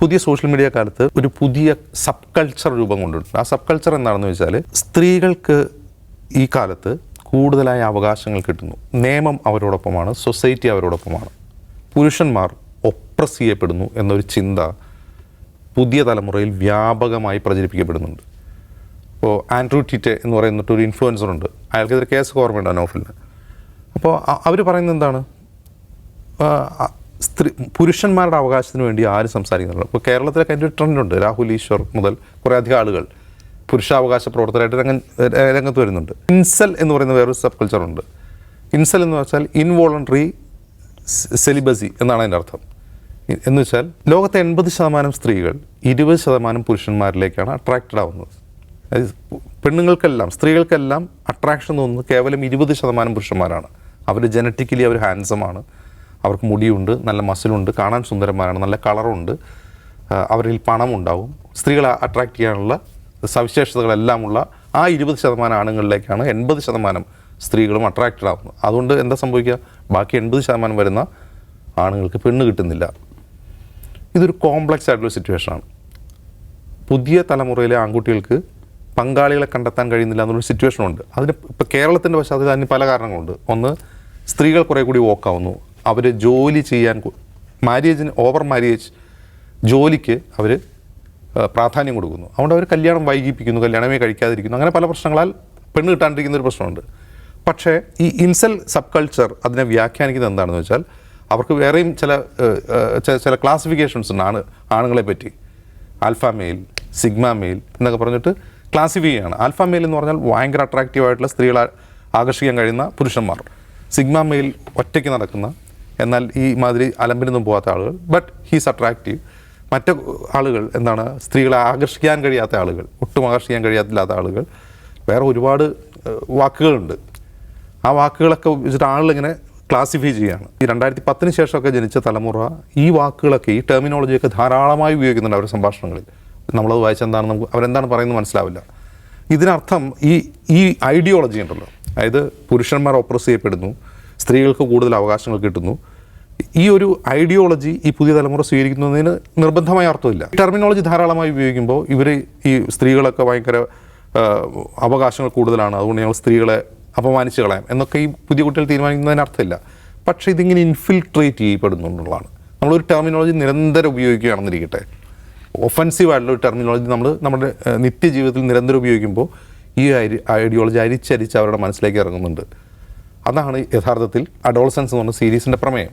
പുതിയ social media കാലത്ത് ഒരു പുതിയ സബ് കൾച്ചർ രൂപം കൊണ്ടിട്ടുണ്ട്. ആ സബ് കൾച്ചർ എന്താണെന്ന് വെച്ചാൽ സ്ത്രീകൾക്ക് ഈ കാലത്ത് കൂടുതലായ അവകാശങ്ങൾ കിട്ടുന്നു. നിയമം അവരോടൊപ്പമാണ്, സൊസൈറ്റി അവരോടൊപ്പമാണ്. പുരുഷന്മാർ ഒപ്രസ് ചെയ്യപ്പെടുന്നു എന്നൊരു ചിന്ത പുതിയ തലമുറയിൽ വ്യാപകമായി പ്രചരിപ്പിക്കപ്പെടുന്നുണ്ട്. ഇപ്പോൾ ആൻഡ്രൂ ടിറ്റെ എന്ന് പറയുന്നിട്ട് ഒരു ഇൻഫ്ലുവൻസറുണ്ട്. അയാൾക്കെതിരെ കേസ് ഓർമ്മയുണ്ട് നോഫലിന്. അപ്പോൾ അവർ പറയുന്നത് എന്താണ്, പുരുഷന്മാരുടെ അവകാശത്തിന് വേണ്ടി ആരും സംസാരിക്കുന്നുള്ളൂ. ഇപ്പോൾ കേരളത്തിലൊക്കെ അതിൻ്റെ ഒരു ട്രെൻഡുണ്ട്. രാഹുൽ ഈശ്വർ മുതൽ കുറേ അധികം ആളുകൾ പുരുഷാവകാശ പ്രവർത്തകരായിട്ട് രംഗത്ത് വരുന്നുണ്ട്. ഇൻസൽ എന്ന് പറയുന്ന വേറൊരു സബ് കൾച്ചറുണ്ട്. ഇൻസൽ എന്ന് വെച്ചാൽ ഇൻവോളണ്ടറി സെലിബസി എന്നാണ് അതിൻ്റെ അർത്ഥം. എന്ന് വെച്ചാൽ ലോകത്തെ 80% സ്ത്രീകൾ 20% പുരുഷന്മാരിലേക്കാണ് അട്രാക്റ്റഡ് ആവുന്നത്. പെണ്ണുങ്ങൾക്കെല്ലാം സ്ത്രീകൾക്കെല്ലാം അട്രാക്ഷൻ തോന്നുന്നത് കേവലം 20% പുരുഷന്മാരാണ്. അവർ ജനറ്റിക്കലി അവർ ഹാൻഡ്സമാണ്, അവർക്ക് മുടിയുണ്ട്, നല്ല മസിലുണ്ട്, കാണാൻ സുന്ദരന്മാരാണ്, നല്ല കളറുണ്ട്, അവരിൽ പണമുണ്ടാവും. സ്ത്രീകളെ അട്രാക്റ്റ് ചെയ്യാനുള്ള സവിശേഷതകളെല്ലാമുള്ള ആ 20% ആണുങ്ങളിലേക്കാണ് 80% സ്ത്രീകളും അട്രാക്റ്റഡ് ആവുന്നത്. അതുകൊണ്ട് എന്താ സംഭവിക്കുക, ബാക്കി 80% വരുന്ന ആണുങ്ങൾക്ക് പെണ്ണ് കിട്ടുന്നില്ല. ഇതൊരു കോംപ്ലക്സ് ആയിട്ടുള്ള സിറ്റുവേഷനാണ്. പുതിയ തലമുറയിലെ ആൺകുട്ടികൾക്ക് പങ്കാളികളെ കണ്ടെത്താൻ കഴിയുന്നില്ല എന്നുള്ളൊരു സിറ്റുവേഷനുണ്ട്. അതിന് ഇപ്പോൾ കേരളത്തിൻ്റെ പശ്ചാത്തലത്തിൽ അതിന് പല കാരണങ്ങളുണ്ട്. ഒന്ന്, സ്ത്രീകൾ കുറേ കൂടി വോക്കാവുന്നു. അവർ ജോലി ചെയ്യാൻ, ഓവർ മാരേജ് ജോലിക്ക് അവർ പ്രാധാന്യം കൊടുക്കുന്നു. അതുകൊണ്ട് അവർ കല്യാണം വൈകിപ്പിക്കുന്നു, കല്യാണമേ കഴിക്കാതിരിക്കുന്നു. അങ്ങനെ പല പ്രശ്നങ്ങളാൽ പെണ്ണ് കിട്ടാണ്ടിരിക്കുന്ന ഒരു പ്രശ്നമുണ്ട്. പക്ഷേ ഈ ഇൻസൽ സബ് കൾച്ചർ അതിനെ വ്യാഖ്യാനിക്കുന്നത് എന്താണെന്ന് വെച്ചാൽ അവർക്ക് വേറെയും ചില ക്ലാസിഫിക്കേഷൻസ് ഉണ്ട് ആണുങ്ങളെ പറ്റി. ആൽഫ മെയിൽ, സിഗ്മ മെയിൽ എന്നൊക്കെ പറഞ്ഞിട്ട് ക്ലാസിഫൈ ചെയ്യുകയാണ്. ആൽഫ മെയിൽ എന്ന് പറഞ്ഞാൽ ഭയങ്കര അട്രാക്റ്റീവായിട്ടുള്ള സ്ത്രീകളെ ആകർഷിക്കാൻ കഴിയുന്ന പുരുഷന്മാർ. സിഗ്മ മെയിൽ ഒറ്റയ്ക്ക് നടക്കുന്ന, എന്നാൽ ഈ മാതിരി അലമ്പിനൊന്നും പോകാത്ത ആളുകൾ, ബട്ട് ഹീസ് അട്രാക്റ്റീവ്. മറ്റ് ആളുകൾ എന്താണ്, സ്ത്രീകളെ ആകർഷിക്കാൻ കഴിയാത്ത ആളുകൾ, ഒട്ടും ആകർഷിക്കാൻ കഴിയാത്തില്ലാത്ത ആളുകൾ. വേറെ ഒരുപാട് വാക്കുകളുണ്ട്. ആ വാക്കുകളൊക്കെ വെച്ചിട്ട് ആളുകളിങ്ങനെ ക്ലാസിഫൈ ചെയ്യുകയാണ്. ഈ 2010 ശേഷമൊക്കെ ജനിച്ച തലമുറ ഈ വാക്കുകളൊക്കെ, ഈ ടെർമിനോളജിയൊക്കെ ധാരാളമായി ഉപയോഗിക്കുന്നുണ്ട് അവരുടെ സംഭാഷണങ്ങളിൽ. നമ്മളത് വായിച്ചെന്താണെന്ന് അവരെന്താണ് പറയുന്നത് മനസ്സിലാവില്ല. ഇതിനർത്ഥം ഈ ഐഡിയോളജി ഉണ്ടല്ലോ, അതായത് പുരുഷന്മാർ ഓപ്രസ് ചെയ്യപ്പെടുന്നു, സ്ത്രീകൾക്ക് കൂടുതൽ അവകാശങ്ങൾ കിട്ടുന്നു, ഈ ഒരു ഐഡിയോളജി ഈ പുതിയ തലമുറ സ്വീകരിക്കുന്നതിന് നിർബന്ധമായ അർത്ഥമില്ല. ടെർമിനോളജി ധാരാളമായി ഉപയോഗിക്കുമ്പോൾ ഈ സ്ത്രീകളൊക്കെ ഭയങ്കര അവകാശങ്ങൾ കൂടുതലാണ്, അതുകൊണ്ട് ഞങ്ങൾ സ്ത്രീകളെ അപമാനിച്ച് കളയാം എന്നൊക്കെ ഈ പുതിയ കുട്ടികൾ തീരുമാനിക്കുന്നതിന് അർത്ഥമില്ല. പക്ഷേ ഇതിങ്ങനെ ഇൻഫിൽട്രേറ്റ് ചെയ്യപ്പെടുന്നുള്ളതാണ്. നമ്മളൊരു ടെർമിനോളജി നിരന്തരം ഉപയോഗിക്കുകയാണെന്നിരിക്കട്ടെ, ഒഫൻസീവായിട്ടുള്ള ഒരു ടെർമിനോളജി നമ്മുടെ നിത്യജീവിതത്തിൽ നിരന്തരം ഉപയോഗിക്കുമ്പോൾ ഈ ഐഡിയോളജി അരിച്ചരിച്ച് അവരുടെ മനസ്സിലേക്ക് ഇറങ്ങുന്നുണ്ട്. അതാണ് യഥാർത്ഥത്തിൽ അഡോളസൻസ് എന്ന് പറഞ്ഞ സീരീസിൻ്റെ പ്രമേയം.